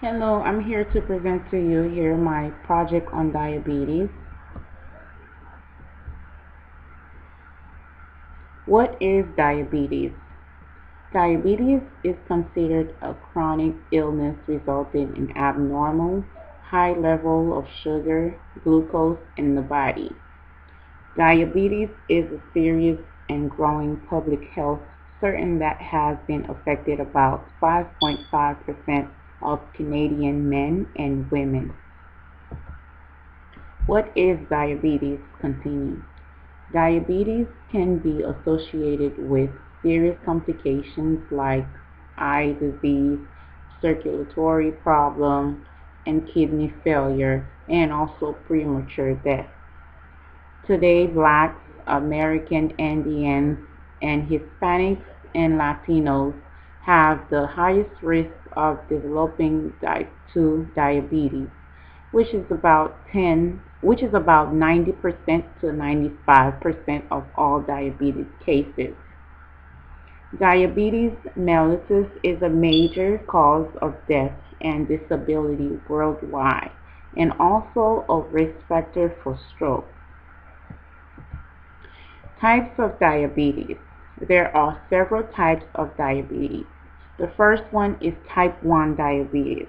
Hello, I'm here to present to you here my project on diabetes. What is diabetes? Diabetes is considered a chronic illness resulting in abnormal, high level of sugar, glucose in the body. Diabetes is a serious and growing public health threat that has been affected about 5.5% of Canadian men and women. What is diabetes? Continue. Diabetes can be associated with serious complications like eye disease, circulatory problems, and kidney failure, and also premature death. Today, Blacks, American Indians, and Hispanics and Latinos have the highest risk of developing type 2 diabetes, which is about 90% to 95% of all diabetes cases. Diabetes mellitus is a major cause of death and disability worldwide, and also a risk factor for stroke. Types of diabetes. There are several types of diabetes. The first one is type 1 diabetes,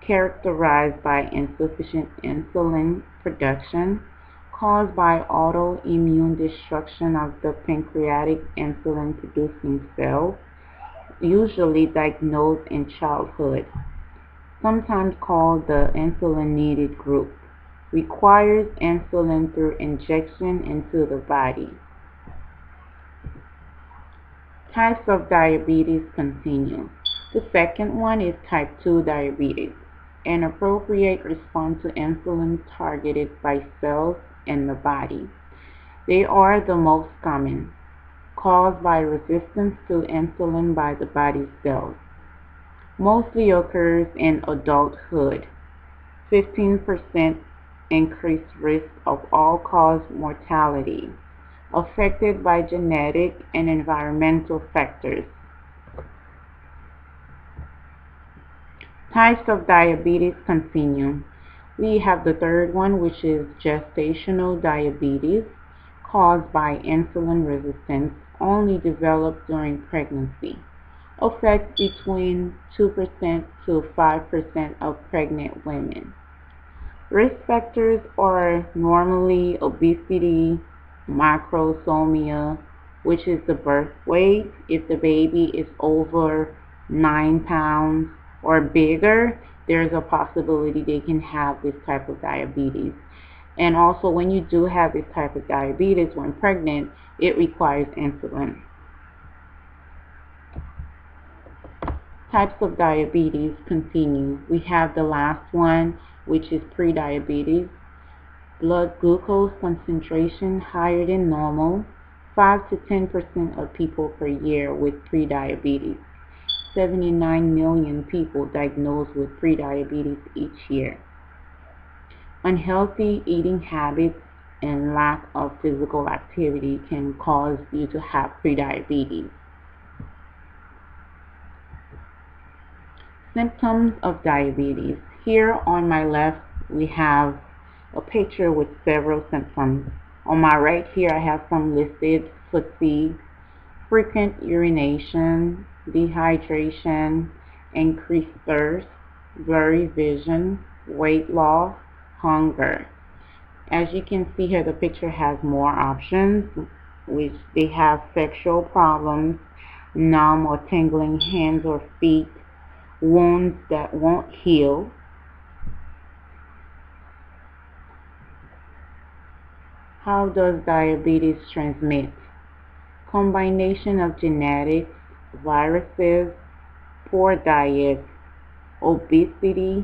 characterized by insufficient insulin production caused by autoimmune destruction of the pancreatic insulin-producing cells, usually diagnosed in childhood, sometimes called the insulin-needed group, requires insulin through injection into the body. Types of diabetes continue. The second one is type 2 diabetes, an appropriate response to insulin targeted by cells in the body. They are the most common, caused by resistance to insulin by the body cells. Mostly occurs in adulthood. 15% increased risk of all-cause mortality, affected by genetic and environmental factors. Types of diabetes continue. We have the third one, which is gestational diabetes, caused by insulin resistance, only developed during pregnancy. Affects between 2% to 5% of pregnant women. Risk factors are normally obesity, macrosomia, which is the birth weight. If the baby is over 9 pounds or bigger, there's a possibility they can have this type of diabetes. And also, when you do have this type of diabetes when pregnant, it requires insulin. Types of diabetes continue. We have the last one, which is prediabetes. Blood glucose concentration higher than normal. 5 to 10% of people per year with prediabetes. 79 million people diagnosed with prediabetes each year. Unhealthy eating habits and lack of physical activity can cause you to have prediabetes. Symptoms of diabetes. Here on my left, we have a picture with several symptoms. On my right here, I have some listed: fatigue, frequent urination, dehydration, increased thirst, blurry vision, weight loss, hunger. As you can see here, the picture has more options, which they have sexual problems, numb or tingling hands or feet, wounds that won't heal. How does diabetes transmit? Combination of genetics, viruses, poor diet, obesity,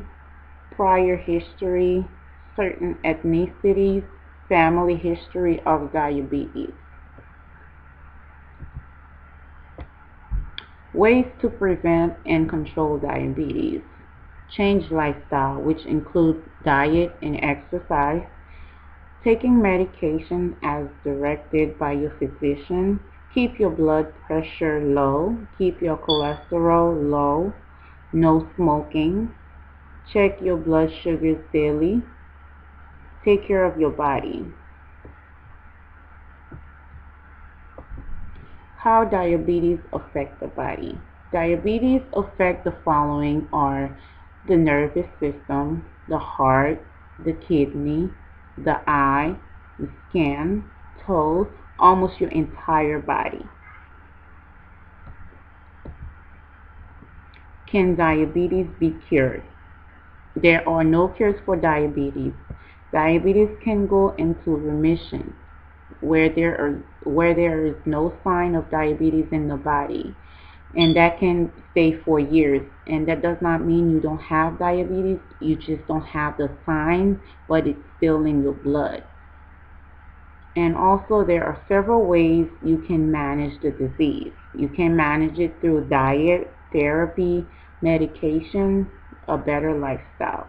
prior history, certain ethnicities, family history of diabetes. Ways to prevent and control diabetes. Change lifestyle, which includes diet and exercise, taking medication as directed by your physician, keep your blood pressure low, keep your cholesterol low, no smoking, Check your blood sugars daily. Take care of your body. How diabetes affects the body. Diabetes affect the following are the nervous system, the heart, the kidney, the eye, the skin, toes, almost your entire body. Can diabetes be cured? There are no cures for diabetes. Diabetes can go into remission where there is no sign of diabetes in the body, and that can stay for years. And that does not mean you don't have diabetes, you just don't have the signs, but it's still in your blood. And also there are several ways you can manage the disease. You can manage it through diet, therapy, medication, a better lifestyle.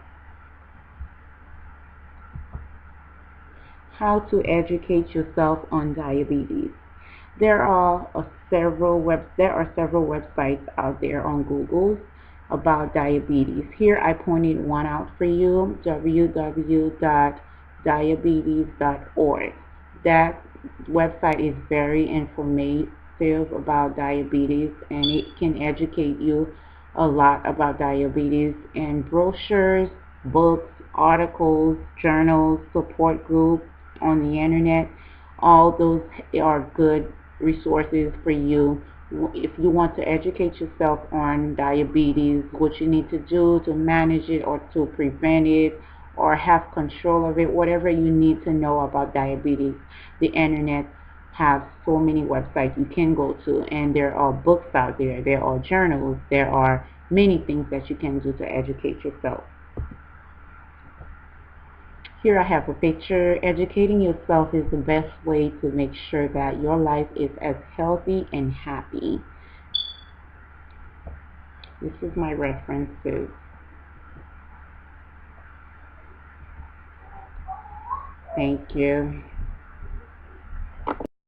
How to educate yourself on diabetes. There are several websites out there on Google about diabetes. Here I pointed one out for you, www.diabetes.org. That website is very informative about diabetes, and it can educate you a lot about diabetes, and brochures, books, articles, journals, support groups on the internet. All those are good resources for you if you want to educate yourself on diabetes, what you need to do to manage it or to prevent it or have control of it, whatever you need to know about diabetes. The internet has so many websites you can go to, and there are books out there, there are journals, there are many things that you can do to educate yourself. Here I have a picture. Educating yourself is the best way to make sure that your life is as healthy and happy. This is my references. Thank you.